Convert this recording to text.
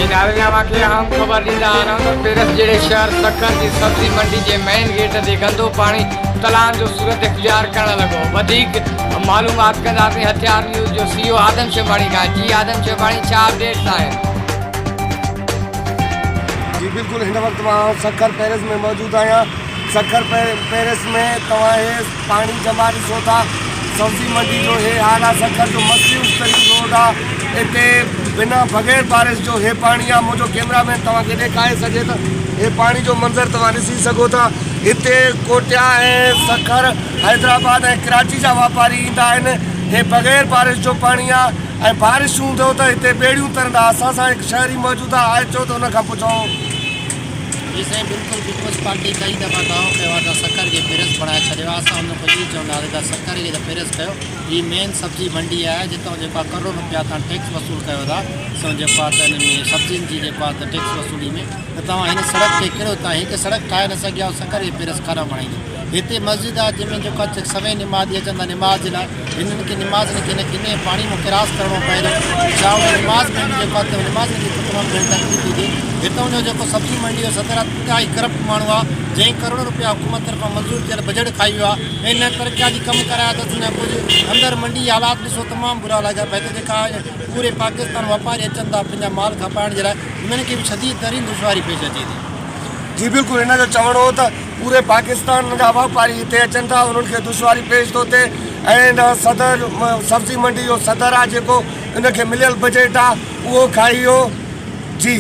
नारायणा के अहम खबर ॾींदा आहियूं। पेरस जहिड़े शहर सखर जी सब्जी मंडी के मेन गेट ते गंदो पानी तलान जो सूरत इख्तियार करण लॻो। वधीक मालूमात कंदासीं हथियार न्यूज़ जो CEO आदम शेमाणी खां। जी आदम शेमाणी, छा अपडेट्स आहिनि? जी बिल्कुल, इन वक्त मां सखर पेरस में मौजूद आया। सखर पेरस में तव्हां पानी जमा ॾिसो था। सब्जी मंडी जो है आला सखर जो मशहूर तरीन रोड आहे। इतने बिना बगैर बारिश जो हे पानी आहे। मुझो कैमरामैन तव्हांखे ॾेखारे सघे तो हे पानी जो मंज़र तव्हां ॾिसी सघो था। इतने कोटिया ऐं सखर, हैदराबाद ऐं कराची जा वापारी ईंदा आहिनि। हे बगैर बारिश जो पानी आहे ऐं बारिश हूंदो त हिते ॿेड़ियूं तरंदा। असां सां हिकु शहरी मौजूद आहे, अचो त हुन खां पुछूं। जी साईं, बिल्कुल पीपल्स पार्टी कई दफ़ा दावो कयो आहे त सखर के पेरस बणाए छॾियो आहे। असां हुन ख़ुदि चवंदा त सखर खे पेरस कयो। ये मेन सब्जी मंडी है जितों जेको करोड़ रुपया तव्हां टैक्स वसूल कयो था। सो जेको आहे त हिन में सब्जियुनि जी जेको आहे त टैक्स वसूली में त तव्हां हिन सड़क ते किरो था। हिकु सड़क ठाहे न सघिया, सखर के पेरस खाना बणाईंदो। हिते मस्जिद आहे जंहिंमें जेको आहे सवें निमाज़ी अचंदा निमाज़ जे लाइ। हिननि खे निमाज़ खे न किने पानी में क्रॉस करिणो पए थो। छा उन निमाज़ में जेको आहे त निमाज़ खे तमामु घणी तकलीफ़ थी थिए। हितां जो जेको सब्जी मंडी जो सदर आहे इलाही करप्ट माण्हू आहे, जंहिं करोड़ रुपया हुकूमत तरफ़ां मंज़ूर थियल बजट खाई वियो आहे। ऐं हिन तरक़ियाती कमु कराया अथसि न कुझु। अंदरि मंडी हालात ॾिसो तमामु बुरा लॻा पिया। हिते जेका पूरे पाकिस्तान वापारी अचनि था पंहिंजा माल खपाइण जे लाइ, उन्हनि खे बि शदीद तरीन दुश्वारी पेश अचे थी। जी बिल्कुल, इन जो चवणो हो त पूरे पाकिस्तान जा वापारी हिते अचनि था, उन्हनि खे दुश्वारी पेश थो थिए। ऐं इन सदर सब्जी मंडी जो सदर आहे जेको इनखे मिलियल बजट आहे उहो खाई वियो। जी